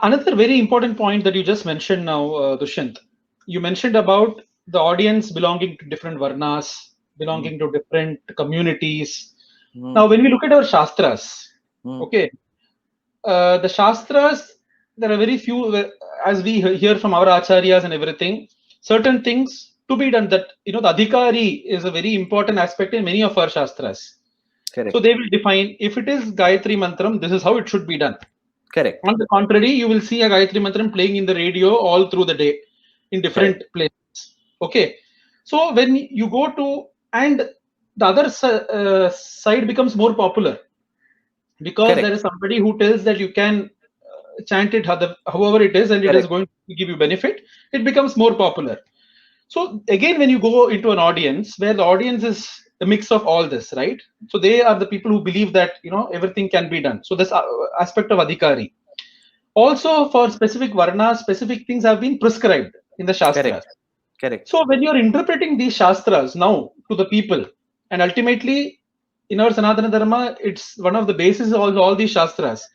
Another very important point that you just mentioned now, Dushyant. You mentioned about the audience belonging to different varnas, belonging to different communities. Now, when we look at our Shastras, okay, the Shastras, there are very few, as we hear from our Acharyas and everything, certain things to be done that, the Adhikari is a very important aspect in many of our Shastras. Correct. So they will define, if it is Gayatri Mantram, this is how it should be done. Correct. On the contrary, you will see a Gayatri Mantram playing in the radio all through the day in different places. Okay. So when you go to, and the other side becomes more popular because there is somebody who tells that you can chant it however it is and it is going to give you benefit, it becomes more popular. So again, when you go into an audience where the audience is a mix of all this, right? So they are the people who believe that everything can be done. So this aspect of adhikari. Also for specific varnas, specific things have been prescribed in the shastras. Correct. So when you're interpreting these shastras now to the people, and ultimately in our Sanatana Dharma, it's one of the bases of all these shastras.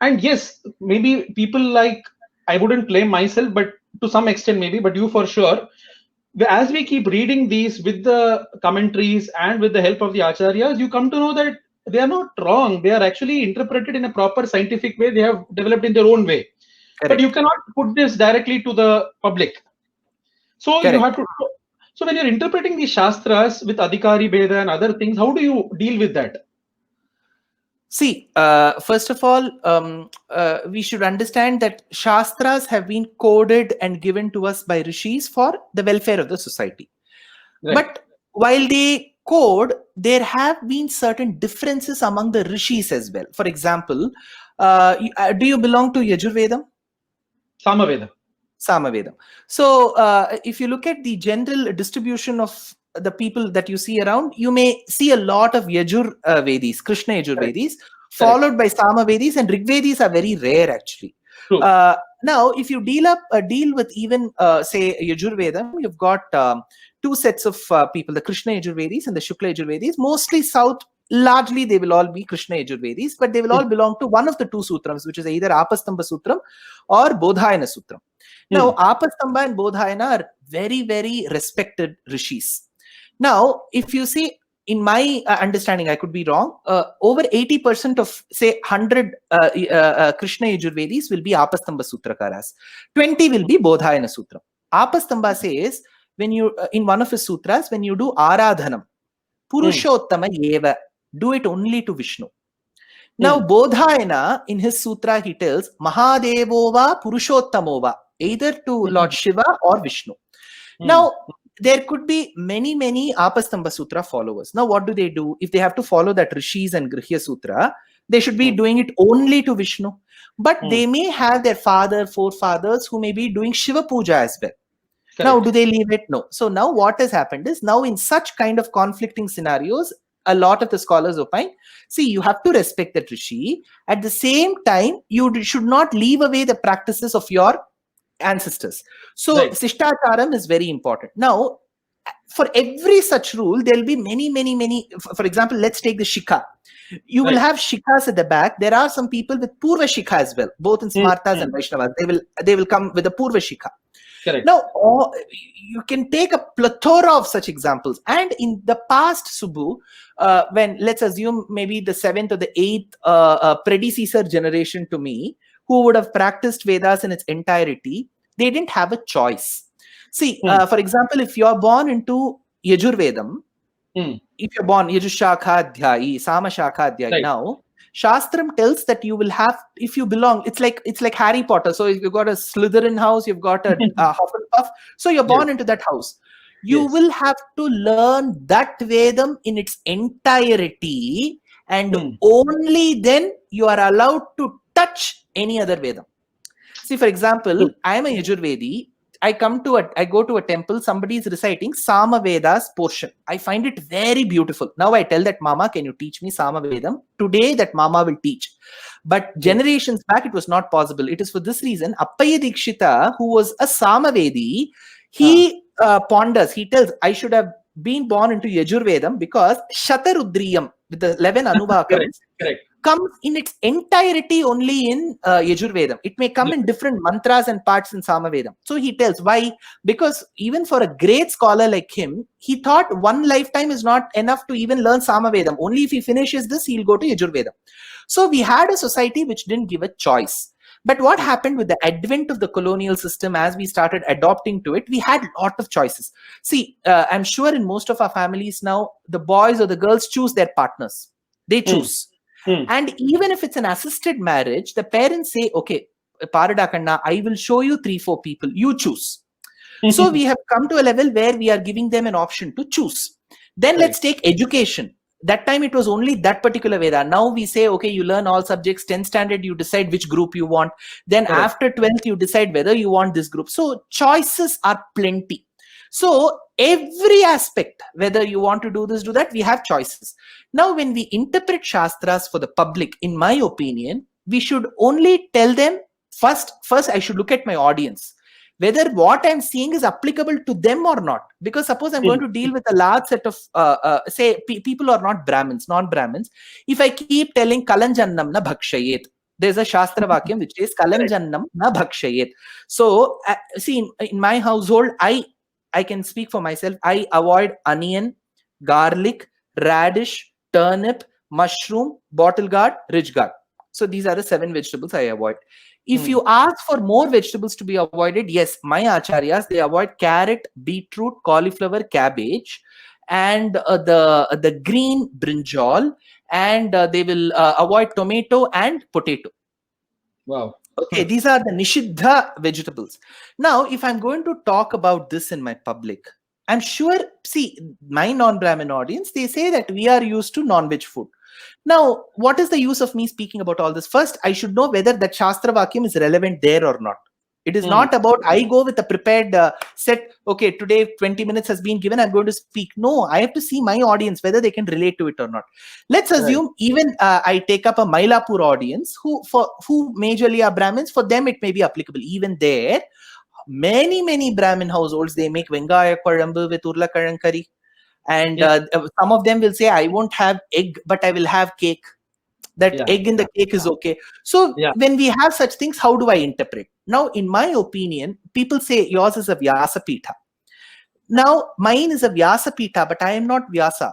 And yes, maybe people like, I wouldn't claim myself, but to some extent maybe, but you for sure, as we keep reading these with the commentaries and with the help of the acharyas, you come to know that they are not wrong. They are actually interpreted in a proper scientific way. They have developed in their own way. But you cannot put this directly to the public. So you have to. So when you're interpreting the shastras with adhikari bheda and other things, how do you deal with that? See, first of all, we should understand that Shastras have been coded and given to us by rishis for the welfare of the society. Right. But while they code, there have been certain differences among the rishis as well. For example, do you belong to Yajurvedam? Samaveda. Samaveda. So if you look at the general distribution of the people that you see around, you may see a lot of Yajur Vedis, Krishna Yajur Vedis, followed by Samavedis, and Rigvedis are very rare actually. Now, if you deal with even say Yajur Vedam, you've got two sets of people, the Krishna Yajur Vedis and the Shukla Yajur Vedis. Mostly south, largely they will all be Krishna Yajur Vedis, but they will all belong to one of the two sutrams, which is either Apastamba Sutram or Bodhayana Sutram. Now, Apastamba and Bodhayana are very, very respected rishis. Now, if you see, in my understanding, I could be wrong, over 80% of, say, 100 Krishna Yajurvedis will be Apastamba Sutrakaras. 20 will be Bodhayana Sutra. Apastamba says, when you, in one of his sutras, when you do Aradhanam, Purushottama Eva, do it only to Vishnu. Now, Bodhayana, in his sutra, he tells, Mahadevova Purushottamova, either to Lord Shiva or Vishnu. Now, there could be many, many Apastamba Sutra followers. Now, what do? If they have to follow that Rishis and Grihya Sutra, they should be doing it only to Vishnu. But they may have their forefathers who may be doing Shiva Puja as well. Correct. Now, do they leave it? No. So now what has happened is, now in such kind of conflicting scenarios, a lot of the scholars opine, see, you have to respect that Rishi. At the same time, you should not leave away the practices of your ancestors. So Sishtacharam is very important. Now, for every such rule, there will be many. For example, let's take the Shikha. You will have Shikhas at the back. There are some people with Purva Shikha as well, both in Smartas and Vaishnavas. They will come with a Purva Shikha. Correct. Now, you can take a plethora of such examples. And in the past, Subbu, when, let's assume, maybe the 7th or the 8th predecessor generation to me, who would have practiced Vedas in its entirety, they didn't have a choice. See, for example, if you're born into Yajurvedam, if you're born Yajushakha Adhyayi, Sama Shakha Adhyayi, now, Shastram tells that you will have, if you belong, it's like Harry Potter. So if you've got a Slytherin house, you've got a Hufflepuff, so you're born into that house. You will have to learn that Vedam in its entirety, and only then you are allowed to touch any other Vedam. See, for example, I am a Yajurvedi. I go to a temple, somebody is reciting Samaveda's portion. I find it very beautiful. Now I tell that Mama, can you teach me Samavedam? Today that Mama will teach. But generations back, it was not possible. It is for this reason, Appaya Dikshita, who was a Samavedi, he ponders, he tells, I should have been born into Yajurvedam because Shatarudriyam, with the 11 Anuvakams, Correct. comes in its entirety only in Yajurvedam. It may come in different mantras and parts in Samavedam. So he tells why, because even for a great scholar like him, he thought one lifetime is not enough to even learn Samavedam. Only if he finishes this, he'll go to Yajurvedam. So we had a society which didn't give a choice. But what happened with the advent of the colonial system, as we started adopting to it, we had a lot of choices. See, I'm sure in most of our families now, the boys or the girls choose their partners. They choose. And even if it's an assisted marriage, the parents say, okay, Paradakanna, I will show you 3-4 people. You choose. So we have come to a level where we are giving them an option to choose. Then let's take education. That time it was only that particular Veda. Now we say, okay, you learn all subjects. 10th standard, you decide which group you want. Then after 12th, you decide whether you want this group. So choices are plenty. So every aspect, whether you want to do this, do that, we have choices. Now, when we interpret Shastras for the public, in my opinion, we should only tell them first I should look at my audience, whether what I'm seeing is applicable to them or not. Because suppose I'm going to deal with a large set of, say, people who are not Brahmins, non-Brahmins. If I keep telling Kalanjannam na bhakshayet, there's a Shastra Vakyam which is Kalanjannam na bhakshayet. So, see, in my household, I can speak for myself. I avoid onion, garlic, radish, turnip, mushroom, bottle gourd, ridge gourd. So these are the 7 vegetables I avoid. If you ask for more vegetables to be avoided, yes, my acharyas, they avoid carrot, beetroot, cauliflower, cabbage, and the green brinjal, and they will avoid tomato and potato. Wow. Okay, these are the Nishiddha vegetables. Now, if I'm going to talk about this in my public, I'm sure, see, my non-Brahmin audience, they say that we are used to non-veg food. Now, what is the use of me speaking about all this? First, I should know whether that Shastra Vakyam is relevant there or not. It is not about I go with a prepared set. Okay, today 20 minutes has been given. I'm going to speak. No, I have to see my audience, whether they can relate to it or not. Let's assume even I take up a Mylapore audience who majorly are Brahmins. For them, it may be applicable. Even there, many Brahmin households, they make Vengaya Korambu with Urlakarang curry. And some of them will say, I won't have egg, but I will have cake. That egg in the cake is okay. So when we have such things, how do I interpret? Now, in my opinion, people say yours is a Vyasapitha. Now, mine is a Vyasapitha, but I am not Vyasa.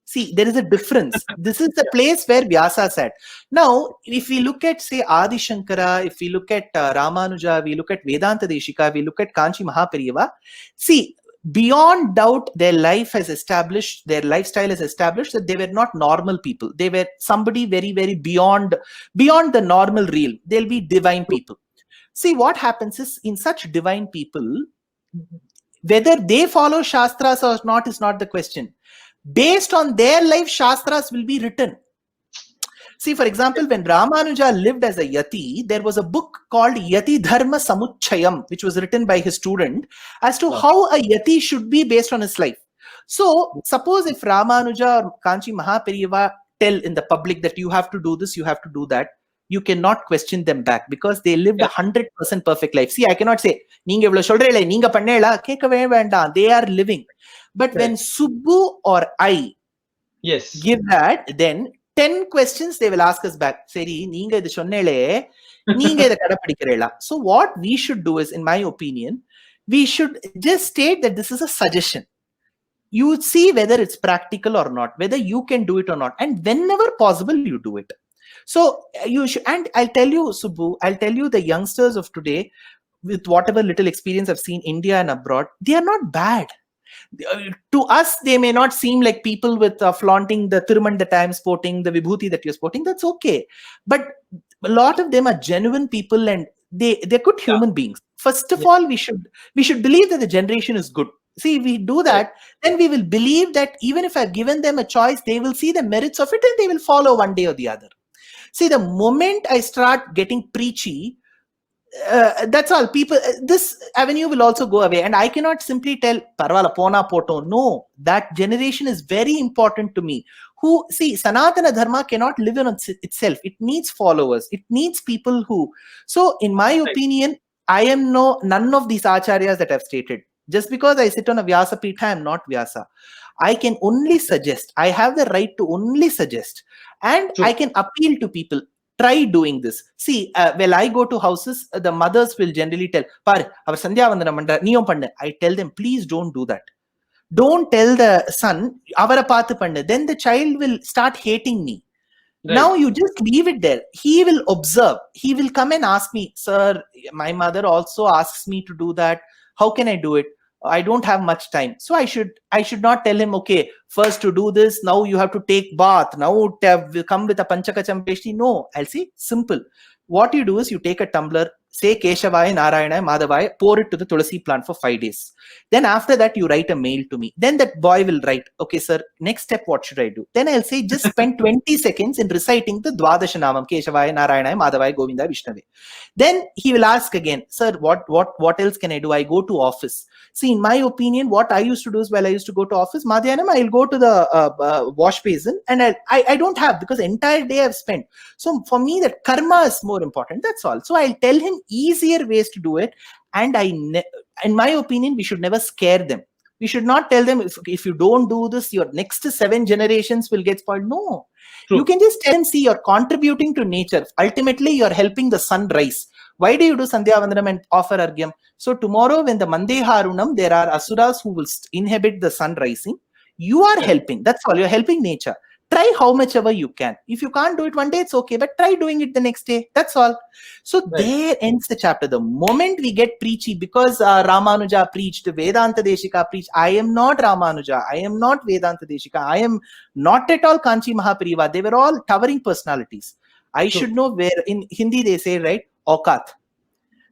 See, there is a difference. This is the place where Vyasa sat. Now, if we look at, say, Adi Shankara, if we look at Ramanuja, we look at Vedanta Deshika, we look at Kanchi Mahaperiyava, see, beyond doubt, their life has established, their lifestyle has established that they were not normal people. They were somebody very, very beyond the normal real. They'll be divine people. See, what happens is, in such divine people, whether they follow Shastras or not is not the question. Based on their life, Shastras will be written. See, for example, when Ramanuja lived as a Yati, there was a book called Yati Dharma Samuchayam, which was written by his student as to how a Yati should be based on his life. So, suppose if Ramanuja or Kanchi Mahaperiyava tell in the public that you have to do this, you have to do that, you cannot question them back because they lived 100% perfect life. See, I cannot say, they are living. But when Subbu or I give that, then 10 questions they will ask us back. So what we should do is, in my opinion, we should just state that this is a suggestion. You see whether it's practical or not, whether you can do it or not. And whenever possible, you do it. So you should, and I'll tell you, Subbu, I'll tell you, the youngsters of today, with whatever little experience I've seen India and abroad, they are not bad. To us, they may not seem like people with flaunting the Thiruman that I am sporting, the Vibhuti that you're sporting. That's okay. But a lot of them are genuine people, and they're good human beings. First of all, we should believe that the generation is good. See, if we do that, then we will believe that even if I've given them a choice, they will see the merits of it and they will follow one day or the other. See, the moment I start getting preachy, that's all. People, this avenue will also go away, and I cannot simply tell Parvala Pona Poto. No, that generation is very important to me. Who, see, Sanatana Dharma cannot live on itself. It needs followers. It needs people who. So, in my opinion, I am none of these acharyas that I've stated. Just because I sit on a Vyasa Pitha, I am not Vyasa. I can only suggest. I have the right to only suggest, and True. I can appeal to people. Try doing this. See, when I go to houses, the mothers will generally tell, "Par, our Sandhya Vandanam mandra, neeyum pannu." I tell them, please don't do that. Don't tell the son, avara paathu pannu. Then the child will start hating me. Right. Now you just leave it there. He will observe. He will come and ask me, "Sir, my mother also asks me to do that. How can I do it? I don't have much time." So I should not tell him, "Okay, first to do this, now you have to take bath. Now come with a panchakacham peshti." No, I'll say simple. What you do is you take a tumbler, say Keshavaya, Narayana, Madhavaya, pour it to the Tulasi plant for 5 days. Then after that, you write a mail to me. Then that boy will write, "Okay, sir, next step, what should I do?" Then I'll say, just spend 20 seconds in reciting the Dvadashanamam, Keshavaya, Narayana, Madhavaya, Govinda, Vishnave. Then he will ask again, "Sir, what else can I do? I go to office." See, in my opinion, what I used to do is, while I used to go to office, Madhyanam, I'll go to the wash basin, and I don't have, because entire day I've spent. So for me, that karma is more important. That's all. So I'll tell him easier ways to do it. And in my opinion, we should never scare them. We should not tell them, if you don't do this, your next 7 generations will get spoiled. No. True. You can just tell them, see, you're contributing to nature. Ultimately, you're helping the sun rise. Why do you do Sandhya Vandanam and offer Argyam? So tomorrow, when the Mande Harunam, there are asuras who will inhibit the sun rising. You are helping. That's all. You're helping nature. Try how much ever you can. If you can't do it one day, it's okay, but try doing it the next day. That's all. So there ends the chapter. The moment we get preachy, because Ramanuja preached, Vedanta Deshika preached, I am not Ramanuja. I am not Vedanta Deshika. I am not at all Kanchi Mahapariva. They were all towering personalities. I should know where, in Hindi they say, right, Aukat.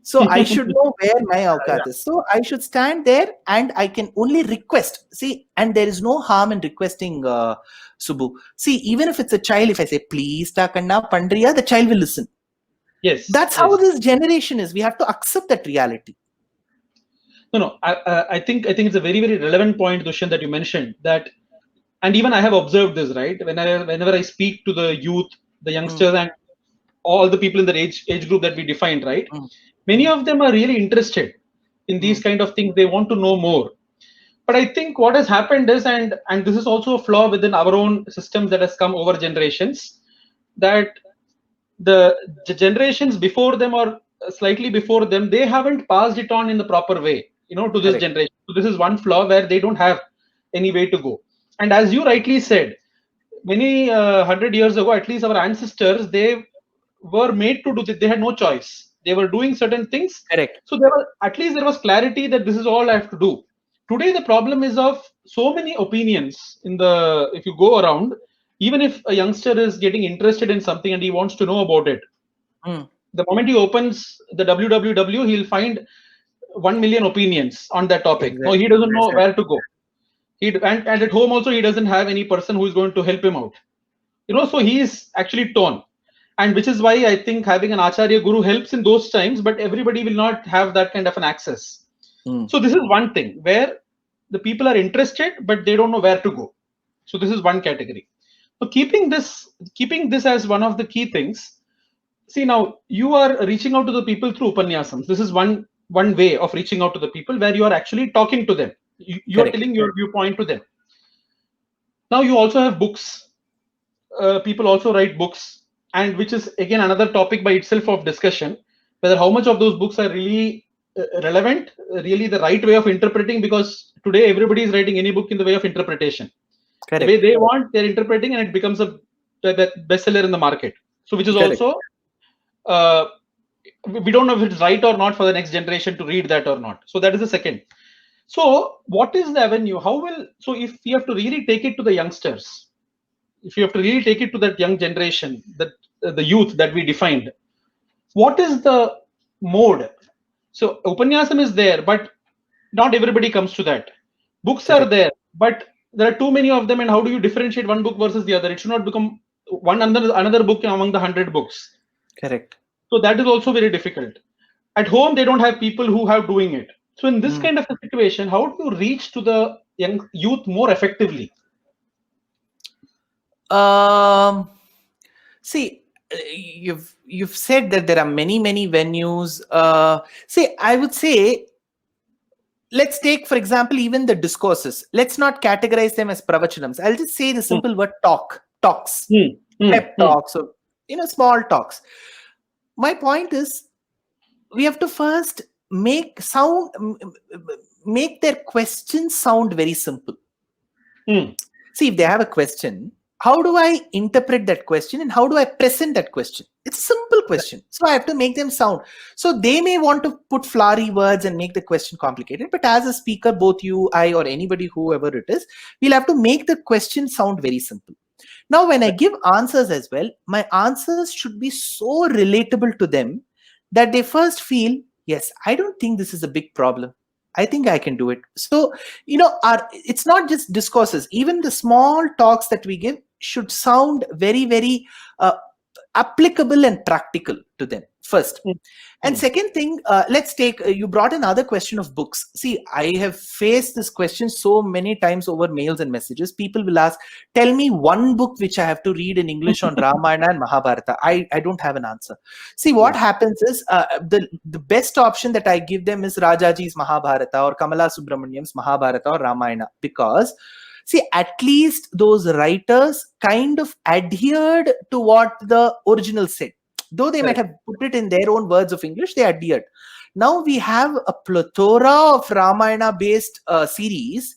So I should know where my Aukat is. So I should stand there and I can only request. See, and there is no harm in requesting, Subbu. See, even if it's a child, if I say, "Please, Takanna, Pandriya," the child will listen. Yes. That's how this generation is. We have to accept that reality. No. I think it's a very, very relevant point, Dushyanth, that you mentioned that, and even I have observed this, right? Whenever I speak to the youth, the youngsters, and all the people in the age group that we defined, right? Many of them are really interested in these kind of things. They want to know more. But I think what has happened is, and this is also a flaw within our own systems that has come over generations, that the generations before them or slightly before them, they haven't passed it on in the proper way, to this generation. So this is one flaw where they don't have any way to go. And as you rightly said, many 100 years ago, at least our ancestors, they were made to do this. They had no choice. They were doing certain things. Correct. So at least there was clarity that this is all I have to do. Today, the problem is of so many opinions if you go around, even if a youngster is getting interested in something and he wants to know about it, the moment he opens the www, he'll find 1 million opinions on that topic. Exactly. No, he doesn't know where to go. And at home also, he doesn't have any person who is going to help him out. So he is actually torn. And which is why I think having an Acharya Guru helps in those times, but everybody will not have that kind of an access. So this is one thing where the people are interested, but they don't know where to go. So this is one category. So keeping this as one of the key things. See, now you are reaching out to the people through Upanyasams. This is one way of reaching out to the people, where you are actually talking to them. You are telling your viewpoint to them. Now you also have books. People also write books, and which is again another topic by itself of discussion, whether how much of those books are really relevant, really the right way of interpreting, because today everybody is writing any book in the way of interpretation. Correct. The way they want, they're interpreting, and it becomes a bestseller in the market. So which is also, we don't know if it's right or not for the next generation to read that or not. So that is the second. So what is the avenue? So if you have to really take it to the youngsters, if you have to really take it to that young generation, that the youth that we defined, what is the mode? So Upanyasam is there, but not everybody comes to that. Books are there, but there are too many of them, and how do you differentiate one book versus the other? It should not become another book among the 100 books. Correct. So that is also very difficult. At home, they don't have people who have doing it. So in this kind of a situation, how do you reach to the young youth more effectively? See, you've said that there are many venues. See, I would say let's take, for example, even the discourses. Let's not categorize them as pravachanams. I'll just say the simple word talks, pep talks, or small talks. My point is, we have to first make their questions sound very simple. See, if they have a question, how do I interpret that question and how do I present that question? It's a simple question. So I have to make them sound. So they may want to put flowery words and make the question complicated. But as a speaker, both you, I, or anybody, whoever it is, we'll have to make the question sound very simple. Now, when I give answers as well, my answers should be so relatable to them that they first feel, yes, I don't think this is a big problem. I think I can do it. So, it's not just discourses. Even the small talks that we give should sound very, very applicable and practical to them first. And second thing, let's take, you brought another question of books. See, I have faced this question so many times over mails and messages. People will ask, tell me one book which I have to read in English on Ramayana and Mahabharata. I don't have an answer. See, what happens is, the best option that I give them is Rajaji's Mahabharata or Kamala Subramaniam's Mahabharata or Ramayana, because see, at least those writers kind of adhered to what the original said. Though they might have put it in their own words of English, they adhered. Now we have a plethora of Ramayana-based series.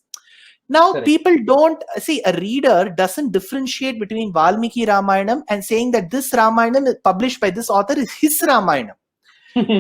Now people don't, see, a reader doesn't differentiate between Valmiki Ramayanam and saying that this Ramayanam is published by this author is his Ramayanam.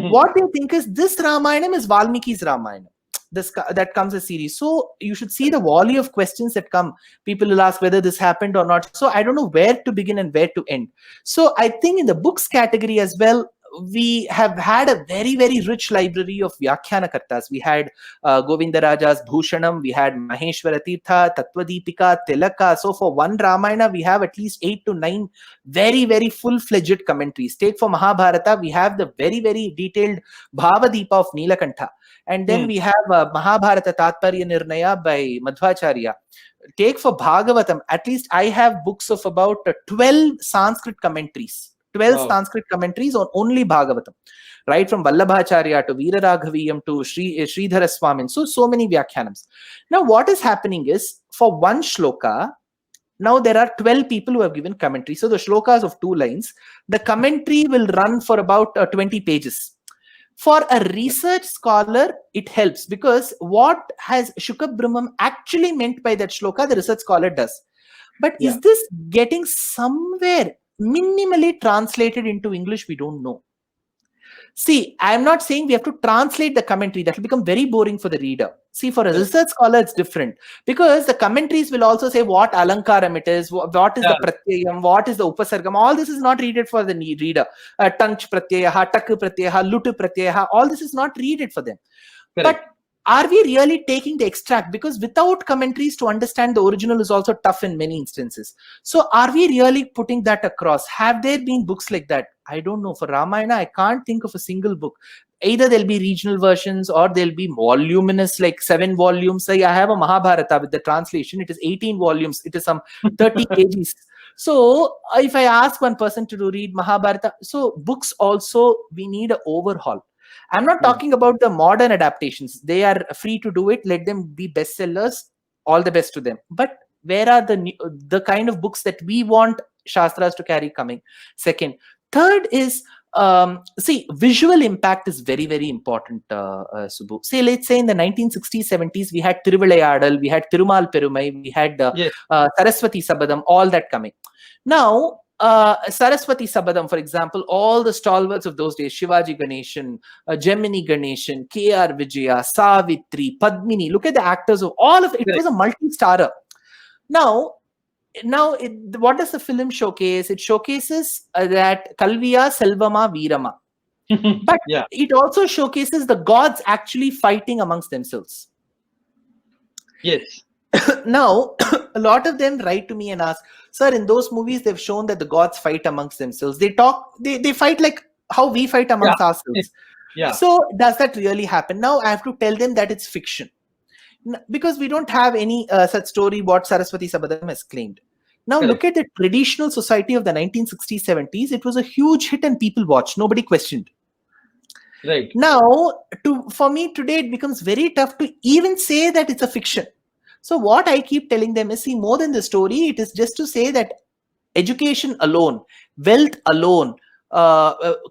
What they think is this Ramayanam is Valmiki's Ramayanam. That comes a series. So you should see the volley of questions that come. People will ask whether this happened or not. So I don't know where to begin and where to end. So I think in the books category as well, we have had a very, very rich library of Vyakhyaнаkartas. We had Govindaraja's Bhushanam, we had Maheshwara Tirtha, Tattvadeepika, Tilaka. So for one Ramayana, we have at least 8 to 9 very, very full-fledged commentaries. Take for Mahabharata, we have the very, very detailed Bhavadeepa of Nilakantha. And then we have Mahabharata Tatparya Nirnaya by Madhvacharya. Take for Bhagavatam, at least I have books of about 12 Sanskrit commentaries. 12 Sanskrit commentaries on only Bhagavatam, right from Vallabhacharya to Veeraraghaviyam to Sridhara Swamin. So many Vyakhyanams. Now, what is happening is, for one shloka, now there are 12 people who have given commentary. So the shlokas of 2 lines, the commentary will run for about 20 pages. For a research scholar, it helps, because what has Shukabhrahmam actually meant by that shloka, the research scholar does. But is this getting somewhere minimally translated into English? We don't know. See, I'm not saying we have to translate the commentary. That will become very boring for the reader. See, for a research scholar, it's different, because the commentaries will also say what alankaram it is, what is the pratyayam, what is the upasargam. All this is not readed for the reader. Tanch pratyayaha, tak pratyayaha, lut pratyayaha, all this is not readed for them. Correct. But are we really taking the extract? Because without commentaries, to understand the original is also tough in many instances. So are we really putting that across? Have there been books like that? I don't know. For Ramayana, I can't think of a single book. Either there'll be regional versions or there'll be voluminous, like 7 volumes. Like I have a Mahabharata with the translation. It is 18 volumes. It is some 30 pages. So if I ask one person to read Mahabharata, so books also, we need an overhaul. I'm not talking about the modern adaptations. They are free to do it. Let them be bestsellers. All the best to them. But where are the kind of books that we want Shastras to carry coming? Second. Third is, see, visual impact is very, very important, Subbu. Say, let's say in the 1960s, 70s, we had Thiruvilayadal, we had Thirumal Perumai, we had Saraswati Sabadam, all that coming. Now, Saraswati Sabadam, for example, all the stalwarts of those days, Shivaji Ganeshan, Gemini Ganeshan, K.R. Vijaya, Savitri, Padmini, look at the actors of all of it. It was a multi-starrer. Now, what does the film showcase? It showcases that Kalviya, Selvama, Veerama. But it also showcases the gods actually fighting amongst themselves. Yes. Now, a lot of them write to me and ask, sir, in those movies, they've shown that the gods fight amongst themselves. They fight like how we fight amongst ourselves. So does that really happen? Now I have to tell them that it's fiction, because we don't have any such story what Saraswati Sabadam has claimed. Now look at the traditional society of the 1960s, 70s. It was a huge hit and people watched. Nobody questioned. Right. Now, for me today, it becomes very tough to even say that it's a fiction. So what I keep telling them is, see, more than the story, it is just to say that education alone, wealth alone,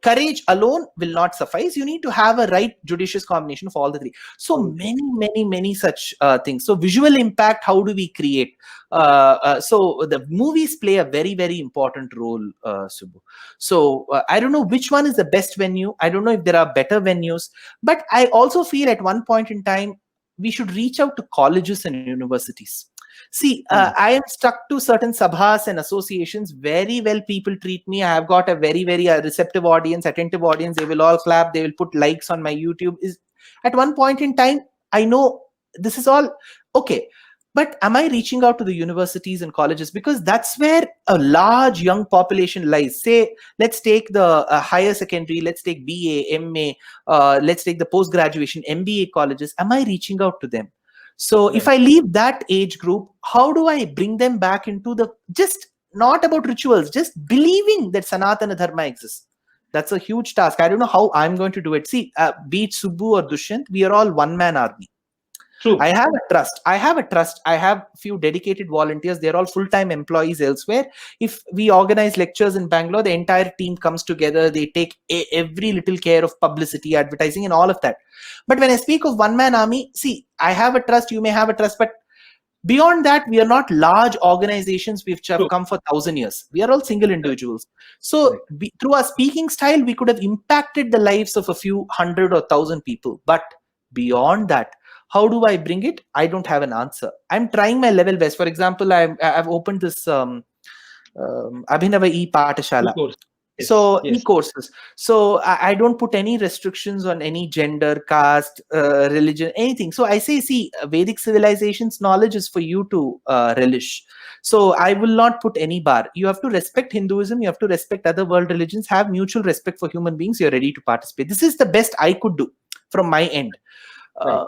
courage alone will not suffice. You need to have a right judicious combination of all the three. So many such things. So visual impact, how do we create? So the movies play a very important role, Subbu. So I don't know which one is the best venue. I don't know if there are better venues, but I also feel at one point in time we should reach out to colleges and universities. See, I am stuck to certain sabhas and associations. Very well, people treat me. I have got a very receptive audience, attentive audience. They will all clap. They will put likes on my YouTube. Is at one point in time, I know this is all okay. But am I reaching out to the universities and colleges? Because that's where a large young population lies. Say, let's take the higher secondary, let's take BA, MA, let's take the post-graduation, MBA colleges. Am I reaching out to them? So if I leave that age group, how do I bring them back into the, just not about rituals, just believing that Sanatana Dharma exists? That's a huge task. I don't know how I'm going to do it. See, be it Subbu or Dushyanth, we are all one-man army. True. I have a trust. I have few dedicated volunteers. They're all full-time employees elsewhere. If we organize lectures in Bangalore, the entire team comes together. They take every little care of publicity, advertising, and all of that. But when I speak of one-man army, see, I have a trust. You may have a trust, but beyond that, we are not large organizations which have come for 1,000 years. We are all single individuals. So through our speaking style, we could have impacted the lives of a few hundred or 1,000 people. But beyond that, how do I bring it? I don't have an answer. I'm trying my level best. For example, I've opened this Abhinava e-Pathashala. So e-courses. So I don't put any restrictions on any gender, caste, religion, anything. So I say, see, Vedic civilization's knowledge is for you to relish. So I will not put any bar. You have to respect Hinduism. You have to respect other world religions. Have mutual respect for human beings. You're ready to participate. This is the best I could do from my end.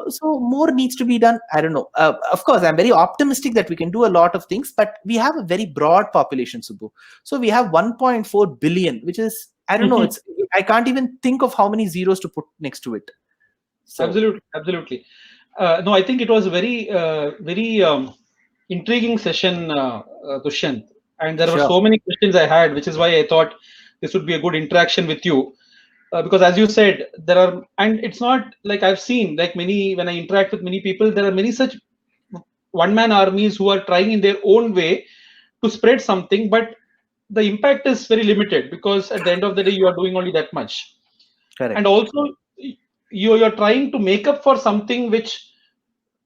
So more needs to be done. I don't know. Of course, I'm very optimistic that we can do a lot of things, but we have a very broad population, Subbu. So we have 1.4 billion, which is, I don't know. I can't even think of how many zeros to put next to it. So. Absolutely. No, I think it was a very intriguing session, Dushyanth. And there were so many questions I had, which is why I thought this would be a good interaction with you. Because as you said, there are, and it's not like I've seen, like when I interact with many people, there are many such one-man armies who are trying in their own way to spread something, but the impact is very limited because at the end of the day, you are doing only that much. Correct. And also, you're trying to make up for something which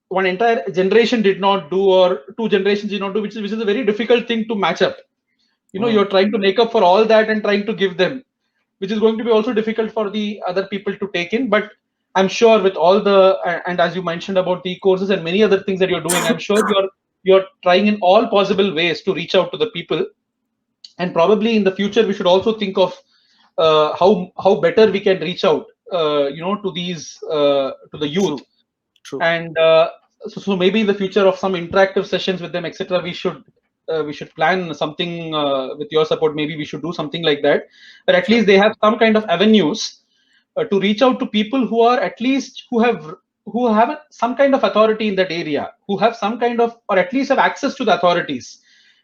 one entire generation did not do or two generations did not do, which is a very difficult thing to match up. You're trying to make up for all that and trying to give them, which is going to be also difficult for the other people to take in. But I'm sure with all the, and as you mentioned about the courses and many other things that you're doing, I'm sure you're trying in all possible ways to reach out to the people. And probably in the future, we should also think of how better we can reach out, to these, to the youth. True. And so maybe in the future of some interactive sessions with them, etc., we should plan something with your support. Maybe we should do something like that, but at least they have some kind of avenues to reach out to people who are at least who have some kind of authority in that area, who have some kind of, or at least have access to the authorities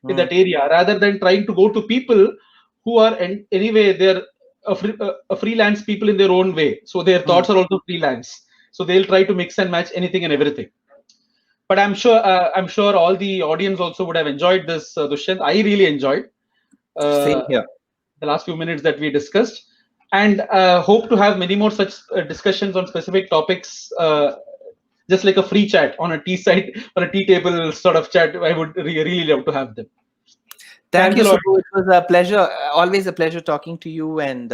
in that area, rather than trying to go to people who are anyway they're a freelance people in their own way. So their thoughts are also freelance. So they'll try to mix and match anything and everything. But I'm sure all the audience also would have enjoyed this, Dushyanth. I really enjoyed the last few minutes that we discussed, and hope to have many more such discussions on specific topics, just like a free chat on a tea side or a tea table sort of chat. I would really love to have them. Thank you, Subbu. It was a pleasure, always a pleasure talking to you, and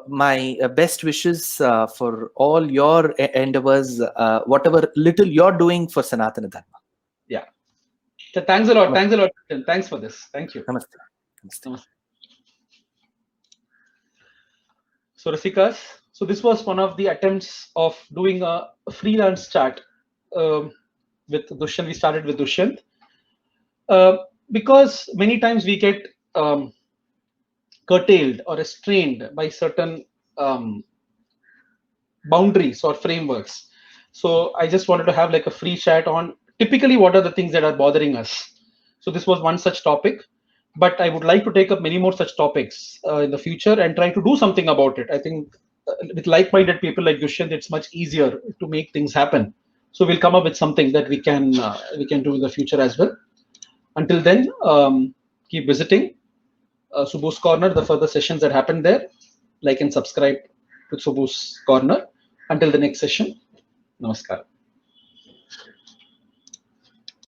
my best wishes for all your endeavors, whatever little you're doing for Sanatana Dharma. Yeah. So thanks a lot. Namaste. Thanks a lot. Thanks for this. Thank you. Namaste. Namaste. So Rasikas, so this was one of the attempts of doing a freelance chat with Dushyanth. We started with Dushyanth. Because many times we get curtailed or restrained by certain boundaries or frameworks. So I just wanted to have like a free chat on typically what are the things that are bothering us. So this was one such topic, but I would like to take up many more such topics in the future and try to do something about it. I think with like-minded people like Dushyanth, it's much easier to make things happen. So we'll come up with something that we can do in the future as well. Until then, keep visiting Subhu's Corner, the further sessions that happen there. Like and subscribe to Subhu's Corner. Until the next session, namaskar.